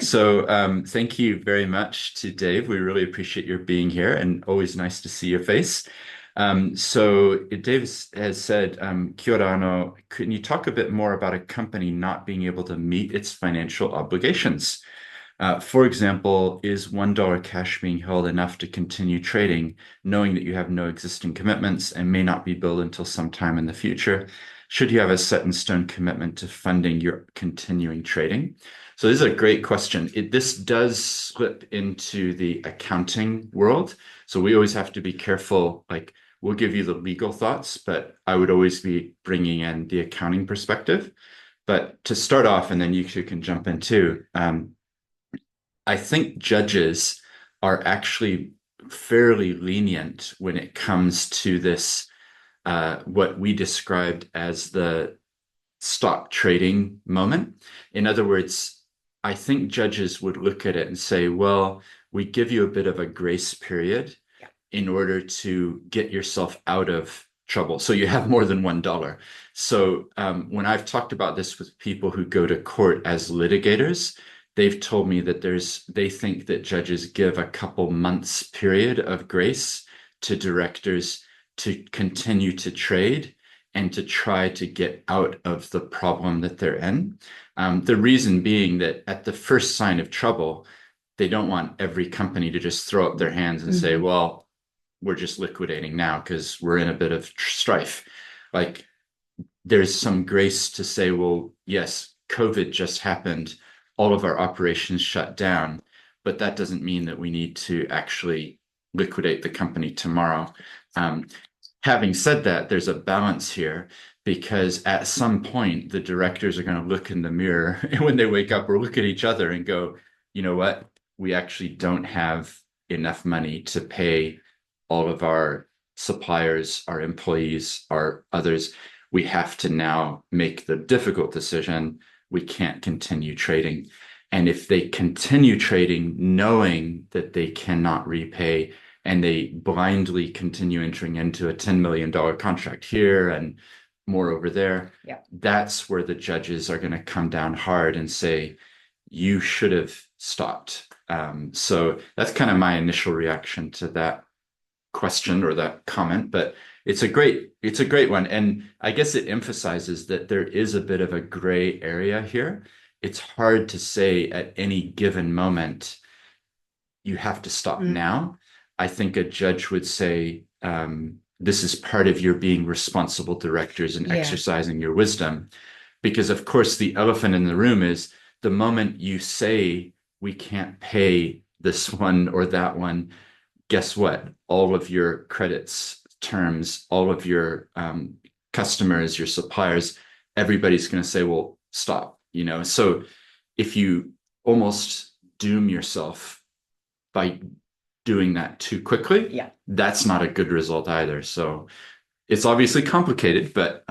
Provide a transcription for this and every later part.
Thank you very much to Dave. We really appreciate your being here and always nice to see your face. Dave has said, Kia ora anō, can you talk a bit more about a company not being able to meet its financial obligations? For example, is $1 cash being held enough to continue trading, knowing that you have no existing commitments and may not be billed until sometime in the future? Should you have a set in stone commitment to funding your continuing trading? So this is a great question. This does slip into the accounting world. So we always have to be careful. Like we'll give you the legal thoughts, but I would always be bringing in the accounting perspective. But to start off, and then you two can jump in too. I think judges are actually fairly lenient when it comes to this, what we described as the stock trading moment. In other words, I think judges would look at it and say, well, we give you a bit of a grace period in order to get yourself out of trouble. So you have more than $1. So when I've talked about this with people who go to court as litigators, they've told me that they think that judges give a couple months period of grace to directors to continue to trade and to try to get out of the problem that they're in. The reason being that at the first sign of trouble, they don't want every company to just throw up their hands and say, well, we're just liquidating now because we're in a bit of strife. Like there's some grace to say, well, yes, COVID just happened. All of our operations shut down, but that doesn't mean that we need to actually liquidate the company tomorrow. Having said that, there's a balance here because at some point the directors are going to look in the mirror and when they wake up or look at each other and go, you know what, we actually don't have enough money to pay all of our suppliers, our employees, our others. We have to now make the difficult decision. We can't continue trading. And if they continue trading knowing that they cannot repay and they blindly continue entering into a $10 million contract here and more over there, that's where the judges are going to come down hard and say, you should have stopped. So that's kind of my initial reaction to that question or that comment, but it's a great one. And I guess it emphasizes that there is a bit of a gray area here. It's hard to say at any given moment, you have to stop now. I think a judge would say, this is part of your being responsible directors and exercising your wisdom. Because of course, the elephant in the room is the moment you say we can't pay this one or that one, guess what? All of your credits, terms, all of your customers, your suppliers, everybody's going to say, well, stop, So if you almost doom yourself by doing that too quickly, that's not a good result either. So it's obviously complicated, but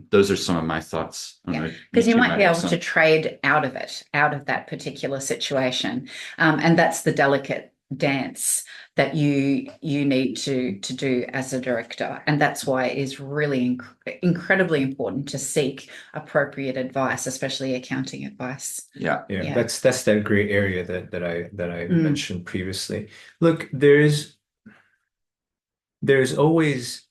those are some of my thoughts. Because you might be able to trade out of it, out of that particular situation. And that's the delicate dance that you need to do as a director, and that's why it is really incredibly important to seek appropriate advice, especially accounting advice. That's that gray area that I mentioned previously. Look, there's always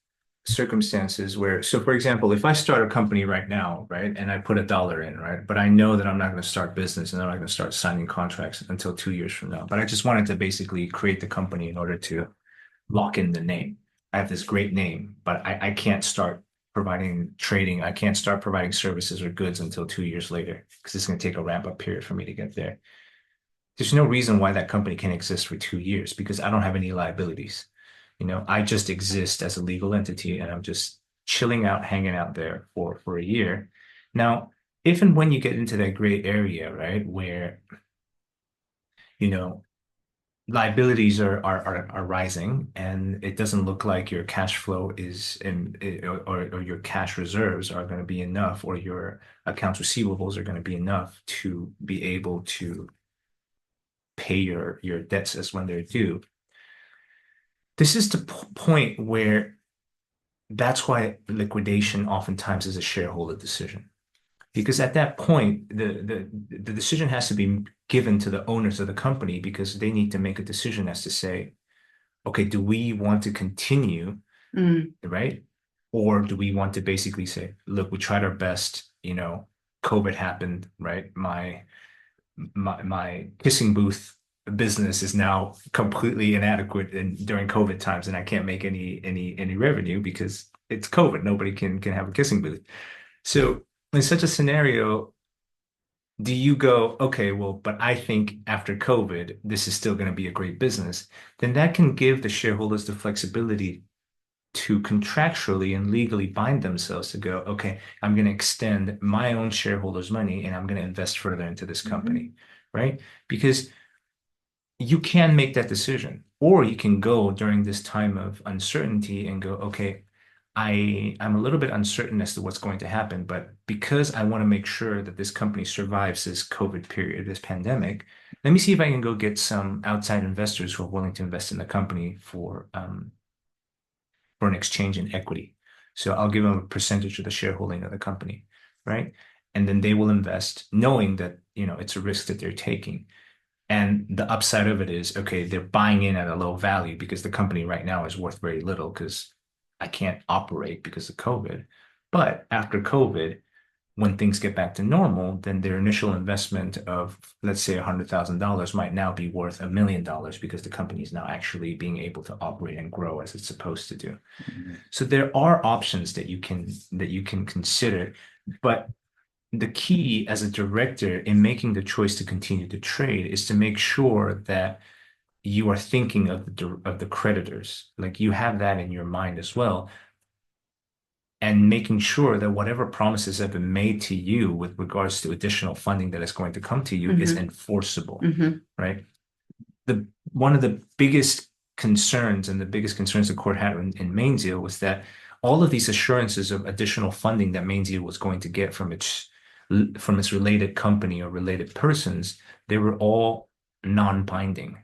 circumstances where, so for example, if I start a company right now, right, and I put $1 in, right, but I know that I'm not going to start business and I'm not going to start signing contracts until 2 years from now, but I just wanted to basically create the company in order to lock in the name. I have this great name, but I can't start providing trading. I can't start providing services or goods until 2 years later because it's going to take a ramp up period for me to get there. There's no reason why that company can exist for 2 years because I don't have any liabilities. I just exist as a legal entity and I'm just chilling out, hanging out there for a year. Now, if and when you get into that gray area, right, where, liabilities are rising and it doesn't look like your cash flow is or your cash reserves are going to be enough or your accounts receivables are going to be enough to be able to pay your debts as when they're due. This is the point where that's why liquidation oftentimes is a shareholder decision. Because at that point, the decision has to be given to the owners of the company because they need to make a decision as to say, okay, do we want to continue, right? Or do we want to basically say, look, we tried our best, COVID happened, right? My kissing booth business is now completely inadequate during COVID times, and I can't make any revenue because it's COVID. Nobody can have a kissing booth. So in such a scenario, do you go, okay, well, but I think after COVID, this is still going to be a great business, then that can give the shareholders the flexibility to contractually and legally bind themselves to go, okay, I'm going to extend my own shareholders' money and I'm going to invest further into this company, right? Because you can make that decision, or you can go during this time of uncertainty and go, okay, I'm a little bit uncertain as to what's going to happen, but because I want to make sure that this company survives this COVID period, this pandemic, let me see if I can go get some outside investors who are willing to invest in the company for an exchange in equity. So I'll give them a percentage of the shareholding of the company, right? And then they will invest knowing that, it's a risk that they're taking. And the upside of it is, okay, they're buying in at a low value because the company right now is worth very little because I can't operate because of COVID. But after COVID, when things get back to normal, then their initial investment of, let's say, $100,000 might now be worth $1 million because the company is now actually being able to operate and grow as it's supposed to do. So there are options that you can consider, but the key as a director in making the choice to continue to trade is to make sure that you are thinking of the creditors, like you have that in your mind as well, and making sure that whatever promises have been made to you with regards to additional funding that is going to come to you is enforceable, right? One of the biggest concerns and the biggest concerns the court had in Mainzeal was that all of these assurances of additional funding that Mainzeal was going to get from its related company or related persons, they were all non-binding.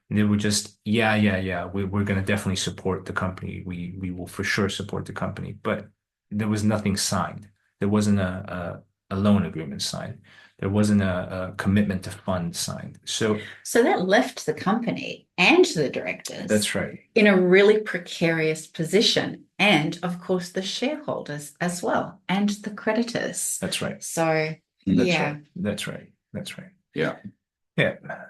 They were just, yeah, we're going to definitely support the company. We will for sure support the company. But there was nothing signed. There wasn't a loan agreement signed. There wasn't a commitment to fund signed. So that left the company and the directors that's right. in a really precarious position. And of course, the shareholders as well, and the creditors. That's right. So, That's yeah. right. That's right. That's right. Yeah. Yeah.